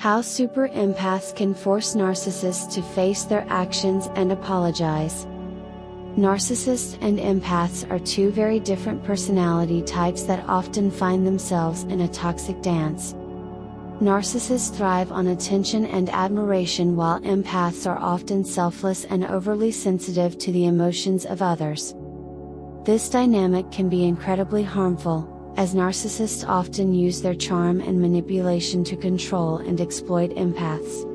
How super empaths can force narcissists to face their actions and apologize. Narcissists and empaths are two very different personality types that often find themselves in a toxic dance. Narcissists thrive on attention and admiration, while empaths are often selfless and overly sensitive to the emotions of others. This dynamic can be incredibly harmful, as narcissists often use their charm and manipulation to control and exploit empaths.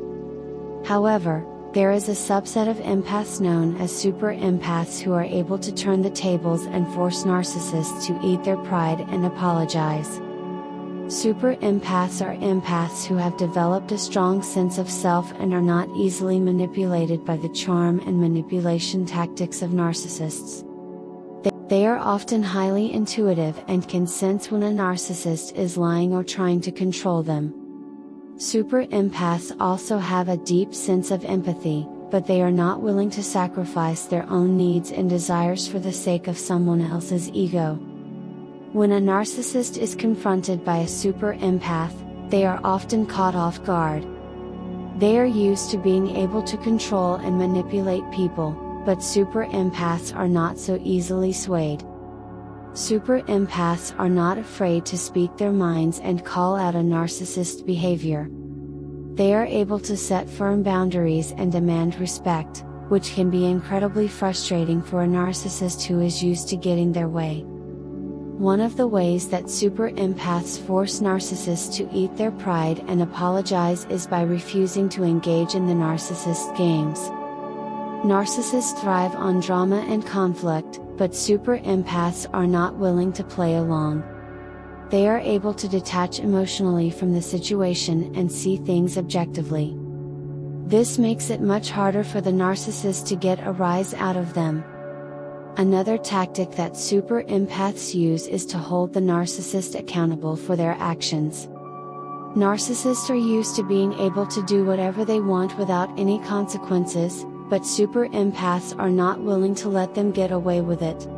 However, there is a subset of empaths known as super empaths who are able to turn the tables and force narcissists to eat their pride and apologize. Super empaths are empaths who have developed a strong sense of self and are not easily manipulated by the charm and manipulation tactics of narcissists. They are often highly intuitive and can sense when a narcissist is lying or trying to control them. Super empaths also have a deep sense of empathy, but they are not willing to sacrifice their own needs and desires for the sake of someone else's ego. When a narcissist is confronted by a super empath, they are often caught off guard. They are used to being able to control and manipulate people, but super empaths are not so easily swayed. Super empaths are not afraid to speak their minds and call out a narcissist's behavior. They are able to set firm boundaries and demand respect, which can be incredibly frustrating for a narcissist who is used to getting their way. One of the ways that super empaths force narcissists to eat their pride and apologize is by refusing to engage in the narcissist games. Narcissists thrive on drama and conflict, but super empaths are not willing to play along. They are able to detach emotionally from the situation and see things objectively. This makes it much harder for the narcissist to get a rise out of them. Another tactic that super empaths use is to hold the narcissist accountable for their actions. Narcissists are used to being able to do whatever they want without any consequences, but super empaths are not willing to let them get away with it.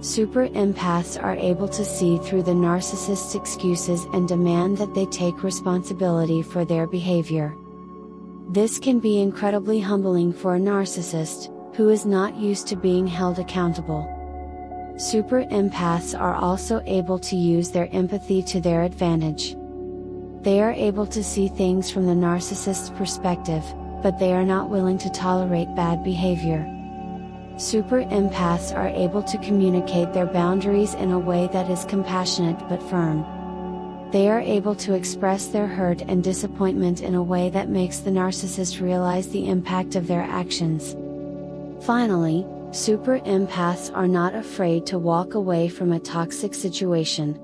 Super empaths are able to see through the narcissist's excuses and demand that they take responsibility for their behavior. This can be incredibly humbling for a narcissist, who is not used to being held accountable. Super empaths are also able to use their empathy to their advantage. They are able to see things from the narcissist's perspective, but they are not willing to tolerate bad behavior. Super empaths are able to communicate their boundaries in a way that is compassionate but firm. They are able to express their hurt and disappointment in a way that makes the narcissist realize the impact of their actions. Finally, super empaths are not afraid to walk away from a toxic situation.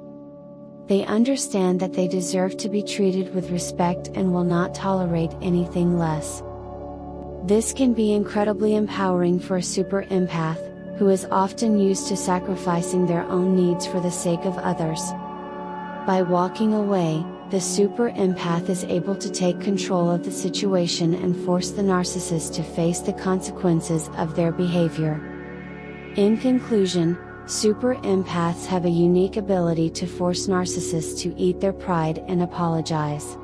They understand that they deserve to be treated with respect and will not tolerate anything less. This can be incredibly empowering for a super empath, who is often used to sacrificing their own needs for the sake of others. By walking away, the super empath is able to take control of the situation and force the narcissist to face the consequences of their behavior. In conclusion, super empaths have a unique ability to force narcissists to eat their pride and apologize.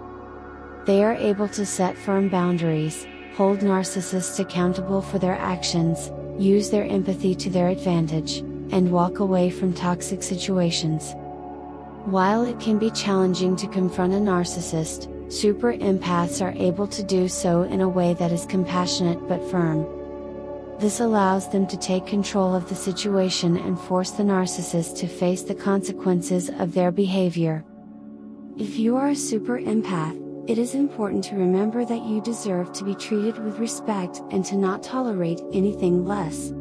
They are able to set firm boundaries, hold narcissists accountable for their actions, use their empathy to their advantage, and walk away from toxic situations. While it can be challenging to confront a narcissist, super empaths are able to do so in a way that is compassionate but firm. This allows them to take control of the situation and force the narcissist to face the consequences of their behavior. If you are a super empath, it is important to remember that you deserve to be treated with respect and to not tolerate anything less.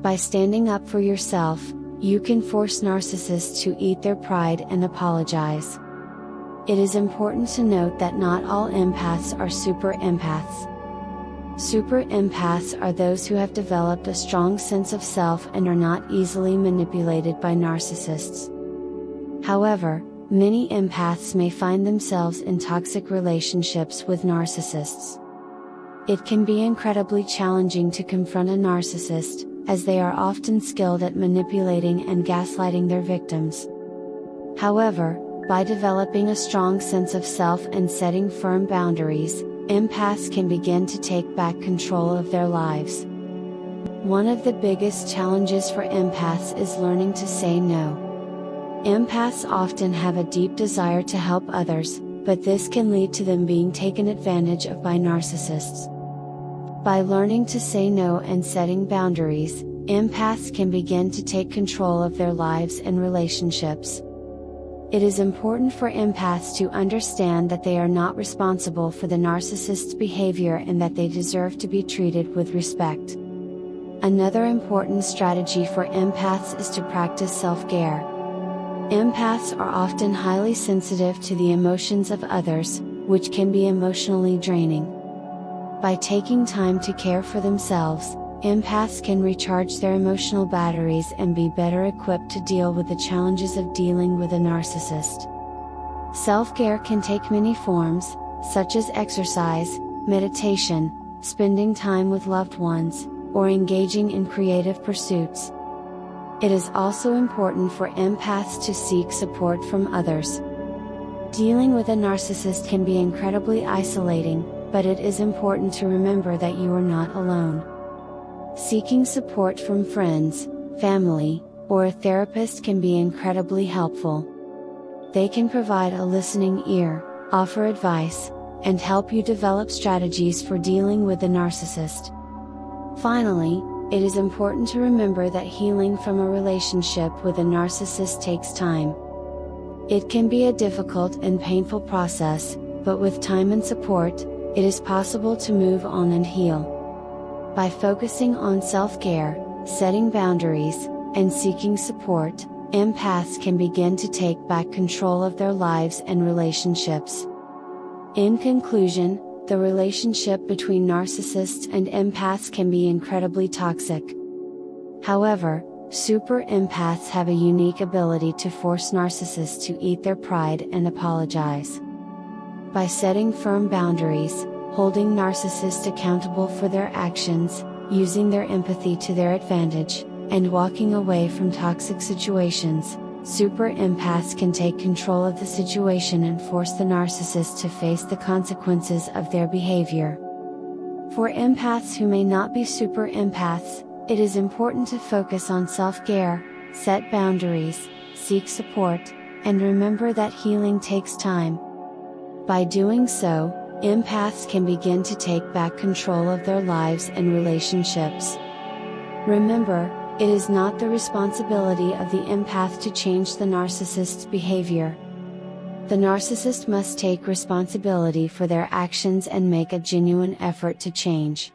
By standing up for yourself, you can force narcissists to eat their pride and apologize. It is important to note that not all empaths are super empaths. Super empaths are those who have developed a strong sense of self and are not easily manipulated by narcissists. However, many empaths may find themselves in toxic relationships with narcissists. It can be incredibly challenging to confront a narcissist, as they are often skilled at manipulating and gaslighting their victims. However, By developing a strong sense of self and setting firm boundaries, empaths can begin to take back control of their lives. One of the biggest challenges for empaths is learning to say no. Empaths often have a deep desire to help others, but this can lead to them being taken advantage of by narcissists. By learning to say no and setting boundaries, empaths can begin to take control of their lives and relationships. It is important for empaths to understand that they are not responsible for the narcissist's behavior and that they deserve to be treated with respect. Another important strategy for empaths is to practice self-care. Empaths are often highly sensitive to the emotions of others, which can be emotionally draining. By taking time to care for themselves, empaths can recharge their emotional batteries and be better equipped to deal with the challenges of dealing with a narcissist. Self-care can take many forms, such as exercise, meditation, spending time with loved ones, or engaging in creative pursuits. It is also important for empaths to seek support from others. Dealing with a narcissist can be incredibly isolating, but it is important to remember that you are not alone. Seeking support from friends, family, or a therapist can be incredibly helpful. They can provide a listening ear, offer advice, and help you develop strategies for dealing with the narcissist. Finally, it is important to remember that healing from a relationship with a narcissist takes time. It can be a difficult and painful process, but with time and support, it is possible to move on and heal. By focusing on self-care, setting boundaries, and seeking support, empaths can begin to take back control of their lives and relationships. In conclusion, the relationship between narcissists and empaths can be incredibly toxic. However, super empaths have a unique ability to force narcissists to eat their pride and apologize. By setting firm boundaries, holding narcissists accountable for their actions, using their empathy to their advantage, and walking away from toxic situations, super empaths can take control of the situation and force the narcissist to face the consequences of their behavior. For empaths who may not be super empaths, it is important to focus on self-care, set boundaries, seek support, and remember that healing takes time. By doing so, empaths can begin to take back control of their lives and relationships. Remember, it is not the responsibility of the empath to change the narcissist's behavior. The narcissist must take responsibility for their actions and make a genuine effort to change.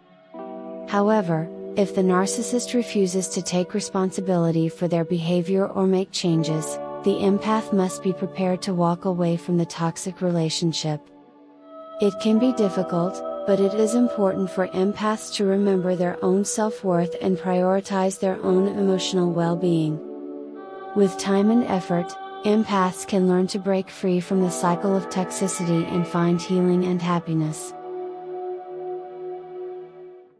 However, if the narcissist refuses to take responsibility for their behavior or make changes, the empath must be prepared to walk away from the toxic relationship. It can be difficult, but it is important for empaths to remember their own self-worth and prioritize their own emotional well-being. With time and effort, empaths can learn to break free from the cycle of toxicity and find healing and happiness.